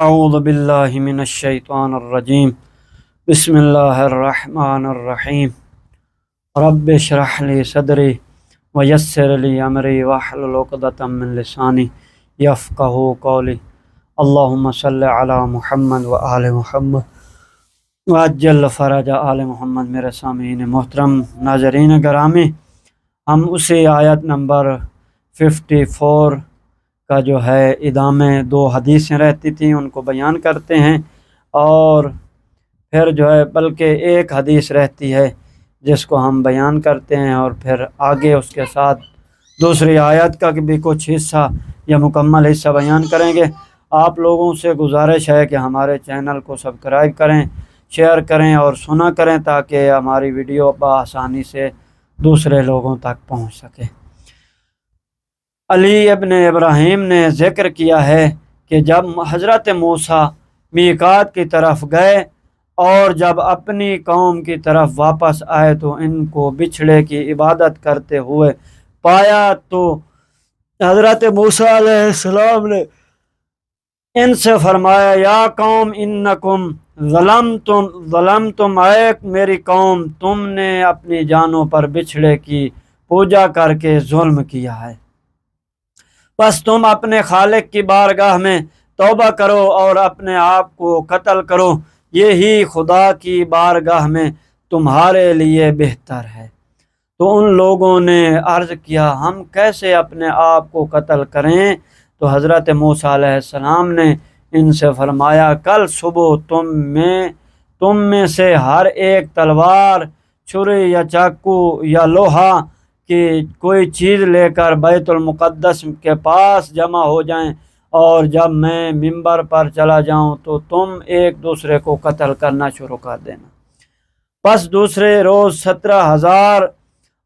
اعوذ باللہ من الشیطان الرجیم بسم اللہ الرحمن الرحیم رب اشرح لی صدری ویسر لی امری واحلل عقدۃ من لسانی یفقہوا قولی اللہم صلی علی محمد و آل محمد وعجل فرج آل محمد۔ میرے سامعین محترم، ناظرین گرامی، ہم اسی آیت نمبر 54 کا جو ہے ادامے دو حدیثیں رہتی تھیں ان کو بیان کرتے ہیں، اور پھر جو ہے بلکہ ایک حدیث رہتی ہے جس کو ہم بیان کرتے ہیں، اور پھر آگے اس کے ساتھ دوسری آیت کا بھی کچھ حصہ یا مکمل حصہ بیان کریں گے۔ آپ لوگوں سے گزارش ہے کہ ہمارے چینل کو سبسکرائب کریں، شیئر کریں اور سنا کریں تاکہ ہماری ویڈیو بآسانی سے دوسرے لوگوں تک پہنچ سکے۔ علی ابن ابراہیم نے ذکر کیا ہے کہ جب حضرت موسیٰ میقات کی طرف گئے اور جب اپنی قوم کی طرف واپس آئے تو ان کو بچھڑے کی عبادت کرتے ہوئے پایا، تو حضرت موسیٰ علیہ السلام نے ان سے فرمایا، یا قوم انکم ظلمتم، اے میری قوم تم نے اپنی جانوں پر بچھڑے کی پوجا کر کے ظلم کیا ہے، بس تم اپنے خالق کی بارگاہ میں توبہ کرو اور اپنے آپ کو قتل کرو، یہی خدا کی بارگاہ میں تمہارے لیے بہتر ہے۔ تو ان لوگوں نے عرض کیا، ہم کیسے اپنے آپ کو قتل کریں؟ تو حضرت موسیٰ علیہ السلام نے ان سے فرمایا، کل صبح تم میں سے ہر ایک تلوار، چھری یا چاقو یا لوہا کہ کوئی چیز لے کر بیت المقدس کے پاس جمع ہو جائیں، اور جب میں منبر پر چلا جاؤں تو تم ایک دوسرے کو قتل کرنا شروع کر دینا۔ پس دوسرے روز 17,000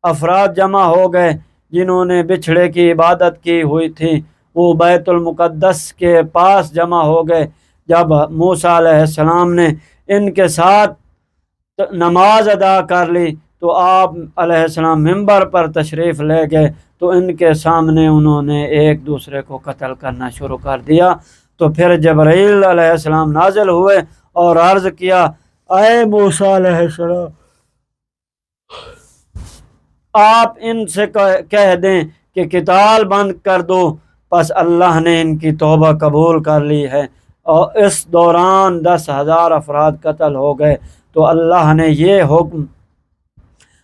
افراد جمع ہو گئے جنہوں نے بچھڑے کی عبادت کی ہوئی تھی، وہ بیت المقدس کے پاس جمع ہو گئے۔ جب موسیٰ علیہ السلام نے ان کے ساتھ نماز ادا کر لی تو آپ علیہ السلام منبر پر تشریف لے گئے، تو ان کے سامنے انہوں نے ایک دوسرے کو قتل کرنا شروع کر دیا۔ تو پھر جبرائیل علیہ السلام نازل ہوئے اور عرض کیا، اے موسیٰ علیہ السلام، آپ ان سے کہہ دیں کہ قتال بند کر دو۔ پس اللہ نے ان کی توبہ قبول کر لی ہے، اور اس دوران 10,000 افراد قتل ہو گئے۔ تو اللہ نے یہ حکم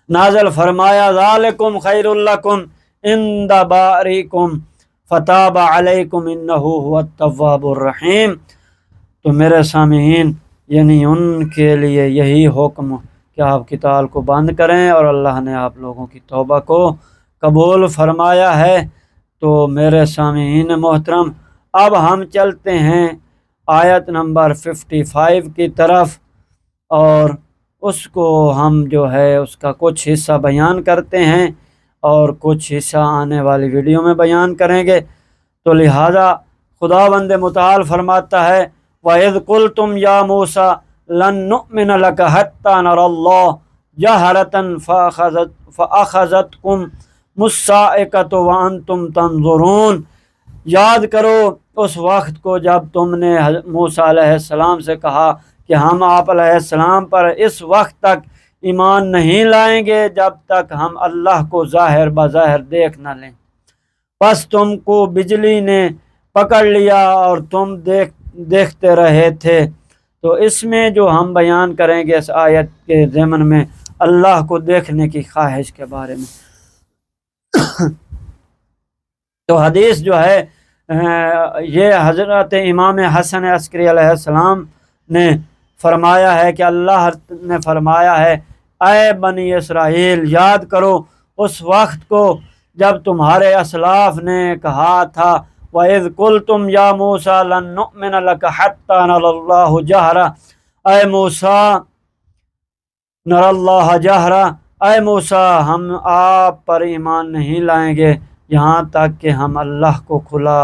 نازل فرمایا، ذالکم خیر لکم عند بارئکم فتاب علیکم انہ هو التواب الرحیم۔ تو میرے سامعین، یعنی ان کے لیے یہی حکم کہ آپ قتال کو بند کریں، اور اللہ نے آپ لوگوں کی توبہ کو قبول فرمایا ہے۔ تو میرے سامعین محترم، اب ہم چلتے ہیں آیت نمبر 55 کی طرف، اور اس کو ہم جو ہے اس کا کچھ حصہ بیان کرتے ہیں اور کچھ حصہ آنے والی ویڈیو میں بیان کریں گے۔ تو لہٰذا خداوند متعال فرماتا ہے، وَإِذْ قُلْتُمْ يَا مُوسَىٰ لَن نُؤْمِنَ لَكَ حَتَّىٰ نَرَى اللَّهَ جَهْرَةً فَأَخَذَتْكُمُ الصَّاعِقَةُ وَأَنْتُمْ تَنظُرُونَ۔ یاد کرو اس وقت کو جب تم نے موسیٰ علیہ السلام سے کہا کہ ہم آپ علیہ السلام پر اس وقت تک ایمان نہیں لائیں گے جب تک ہم اللہ کو ظاہر بظاہر دیکھ نہ لیں، بس تم کو بجلی نے پکڑ لیا اور تم دیکھتے رہے تھے۔ تو اس میں جو ہم بیان کریں گے اس آیت کے ضمن میں اللہ کو دیکھنے کی خواہش کے بارے میں۔ تو حدیث جو ہے یہ حضرت امام حسن عسکری علیہ السلام نے فرمایا ہے کہ اللہ نے فرمایا ہے، اے بنی اسرائیل، یاد کرو اس وقت کو جب تمہارے اسلاف نے کہا تھا، وَإِذْ قُلْتُمْ يَا مُوسَىٰ لَن نُؤْمِنَ لَكَ حَتَّىٰ نَرَى اللَّهَ جَهْرَةً، اے موسیٰ نَرَى اللَّهَ جَهْرَةً، اے موسیٰ ہم آپ پر ایمان نہیں لائیں گے یہاں تک کہ ہم اللہ کو کھلا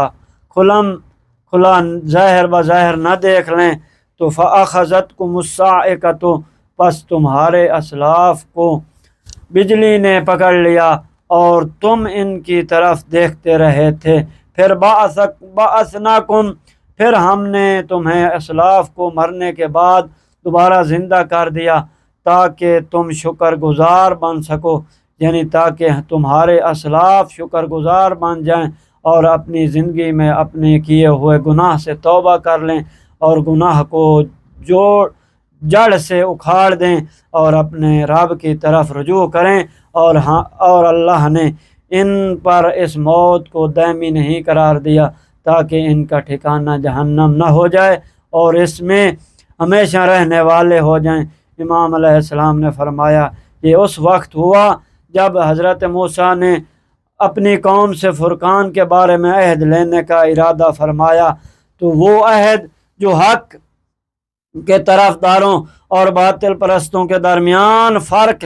ظاہر بظاہر نہ دیکھ لیں۔ تو فَأَخَذَتْكُمُ الصَّاعِقَةُ، پس تمہارے اسلاف کو بجلی نے پکڑ لیا اور تم ان کی طرف دیکھتے رہے تھے۔ پھر بَعَثْنَاكُمْ پھر ہم نے تمہیں اسلاف کو مرنے کے بعد دوبارہ زندہ کر دیا تاکہ تم شکر گزار بن سکو، یعنی تاکہ تمہارے اسلاف شکر گزار بن جائیں اور اپنی زندگی میں اپنے کیے ہوئے گناہ سے توبہ کر لیں اور گناہ کو جڑ سے اکھاڑ دیں اور اپنے رب کی طرف رجوع کریں، اور اللہ نے ان پر اس موت کو دائمی نہیں قرار دیا تاکہ ان کا ٹھکانہ جہنم نہ ہو جائے اور اس میں ہمیشہ رہنے والے ہو جائیں۔ امام علیہ السلام نے فرمایا یہ اس وقت ہوا جب حضرت موسیٰ نے اپنی قوم سے فرقان کے بارے میں عہد لینے کا ارادہ فرمایا، تو وہ عہد جو حق کے طرفداروں اور باطل پرستوں کے درمیان فرق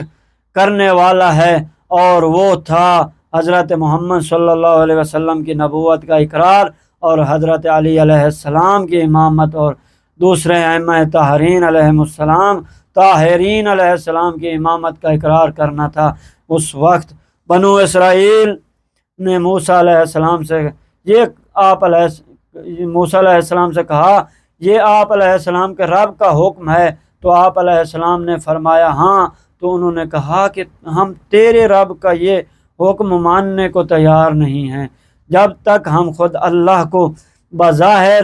کرنے والا ہے، اور وہ تھا حضرت محمد صلی اللہ علیہ وسلم کی نبوت کا اقرار اور حضرت علی علیہ السلام کی امامت اور دوسرے ائمہ طاہرین علیہ السلام کی امامت کا اقرار کرنا تھا۔ اس وقت بنو اسرائیل نے موسیٰ علیہ السلام سے موسیٰ علیہ السلام سے کہا یہ آپ علیہ السلام کے رب کا حکم ہے، تو آپ علیہ السلام نے فرمایا ہاں، تو انہوں نے کہا کہ ہم تیرے رب کا یہ حکم ماننے کو تیار نہیں ہیں جب تک ہم خود اللہ کو بظاہر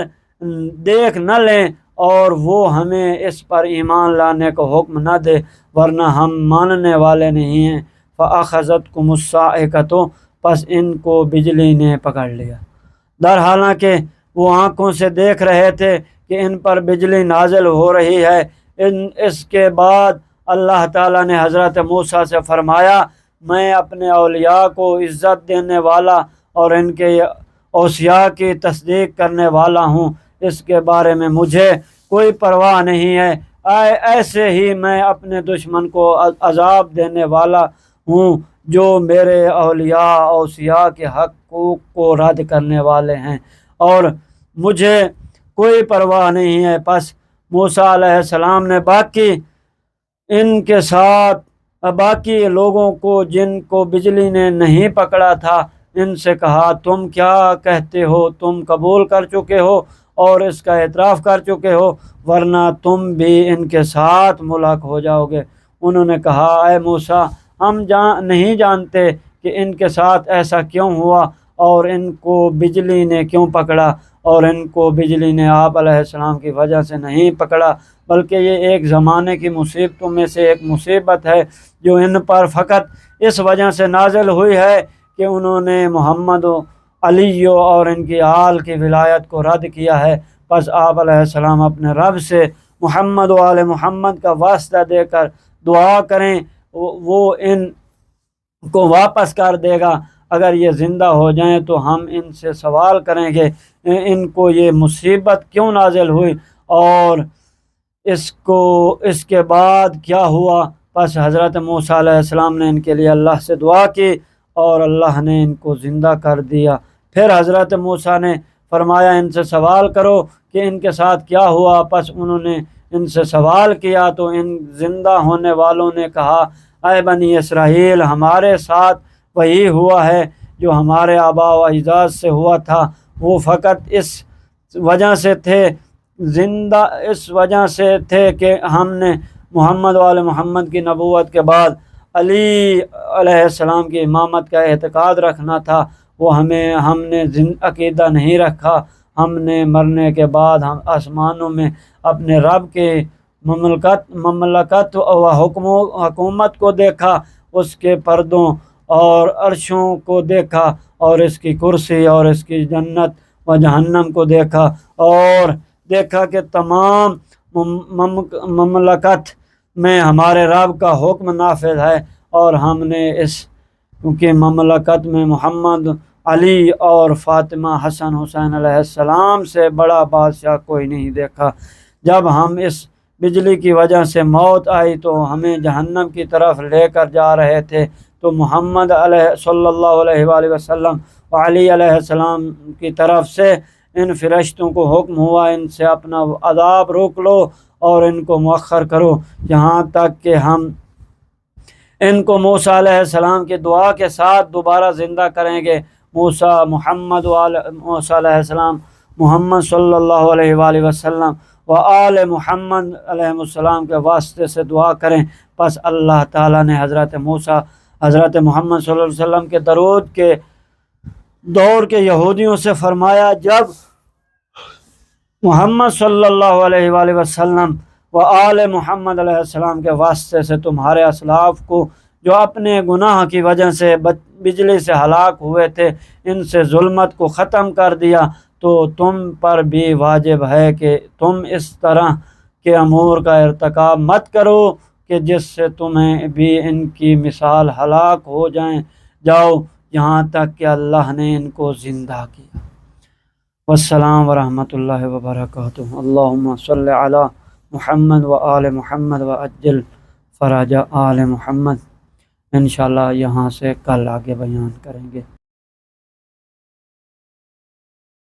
دیکھ نہ لیں اور وہ ہمیں اس پر ایمان لانے کو حکم نہ دے، ورنہ ہم ماننے والے نہیں ہیں۔ فَأَخَذَتْكُمُ الصَّاعِقَةُ، پس ان کو بجلی نے پکڑ لیا، در حالانکہ وہ آنکھوں سے دیکھ رہے تھے کہ ان پر بجلی نازل ہو رہی ہے۔ اس کے بعد اللہ تعالیٰ نے حضرت موسیٰ سے فرمایا میں اپنے اولیاء کو عزت دینے والا اور ان کے اوصیاء کی تصدیق کرنے والا ہوں، اس کے بارے میں مجھے کوئی پرواہ نہیں ہے، ایسے ہی میں اپنے دشمن کو عذاب دینے والا ہوں جو میرے اولیاء اوصیاء کے حقوق کو رد کرنے والے ہیں، اور مجھے کوئی پرواہ نہیں ہے۔ پس موسیٰ علیہ السلام نے ان کے ساتھ باقی لوگوں کو جن کو بجلی نے نہیں پکڑا تھا ان سے کہا تم کیا کہتے ہو؟ تم قبول کر چکے ہو اور اس کا اعتراف کر چکے ہو، ورنہ تم بھی ان کے ساتھ ملحق ہو جاؤ گے۔ انہوں نے کہا اے موسیٰ ہم نہیں جانتے کہ ان کے ساتھ ایسا کیوں ہوا اور ان کو بجلی نے کیوں پکڑا، اور ان کو بجلی نے آپ علیہ السلام کی وجہ سے نہیں پکڑا، بلکہ یہ ایک زمانے کی مصیبتوں میں سے ایک مصیبت ہے جو ان پر فقط اس وجہ سے نازل ہوئی ہے کہ انہوں نے محمد و علی اور ان کی آل کی ولایت کو رد کیا ہے۔ پس آپ علیہ السلام اپنے رب سے محمد و آل محمد کا واسطہ دے کر دعا کریں، وہ ان کو واپس کر دے گا۔ اگر یہ زندہ ہو جائیں تو ہم ان سے سوال کریں گے ان کو یہ مصیبت کیوں نازل ہوئی اور اس کے بعد کیا ہوا۔ پس حضرت موسیٰ علیہ السلام نے ان کے لیے اللہ سے دعا کی اور اللہ نے ان کو زندہ کر دیا۔ پھر حضرت موسیٰ نے فرمایا ان سے سوال کرو کہ ان کے ساتھ کیا ہوا۔ پس انہوں نے ان سے سوال کیا تو ان زندہ ہونے والوں نے کہا اے بنی اسرائیل ہمارے ساتھ وہی ہوا ہے جو ہمارے آباء و اجداد سے ہوا تھا، وہ فقط اس وجہ سے تھے کہ ہم نے محمد و آل محمد کی نبوت کے بعد علی علیہ السلام کی امامت کا اعتقاد رکھنا تھا، وہ ہم نے عقیدہ نہیں رکھا۔ ہم نے مرنے کے بعد ہم آسمانوں میں اپنے رب کے مملکت و حکومت کو دیکھا، اس کے پردوں اور عرشوں کو دیکھا اور اس کی کرسی اور اس کی جنت و جہنم کو دیکھا، اور دیکھا کہ تمام مملکت میں ہمارے رب کا حکم نافذ ہے، اور ہم نے اس کی مملکت میں محمد علی اور فاطمہ حسن حسین علیہ السلام سے بڑا بادشاہ کوئی نہیں دیکھا۔ جب ہم اس بجلی کی وجہ سے موت آئی تو ہمیں جہنم کی طرف لے کر جا رہے تھے، تو محمد صلی اللہ علیہ وآلہ وسلم و علی علیہ السلام کی طرف سے ان فرشتوں کو حکم ہوا ان سے اپنا عذاب روک لو اور ان کو مؤخر کرو یہاں تک کہ ہم ان کو موسیٰ علیہ السلام کی دعا کے ساتھ دوبارہ زندہ کریں گے۔ موسیٰ علیہ السلام محمد صلی اللہ علیہ وآلہ وسلم و آل محمد علیہ السلام کے واسطے سے دعا کریں۔ پس اللہ تعالیٰ نے حضرت موسیٰ حضرت محمد صلی اللہ علیہ وسلم کے درود کے دور کے یہودیوں سے فرمایا، جب محمد صلی اللہ علیہ وآلہ وسلم و آل محمد علیہ السلام کے واسطے سے تمہارے اسلاف کو جو اپنے گناہ کی وجہ سے بجلی سے ہلاک ہوئے تھے ان سے ظلمت کو ختم کر دیا، تو تم پر بھی واجب ہے کہ تم اس طرح کے امور کا ارتکاب مت کرو کہ جس سے تمہیں بھی ان کی مثال ہلاک ہو جاؤ یہاں تک کہ اللہ نے ان کو زندہ کیا۔ والسلام ورحمۃ اللہ وبرکاتہ۔ اللہم صلی علی محمد و آل محمد و عجل فرج آل محمد۔ انشاءاللہ یہاں سے کل آگے بیان کریں گے۔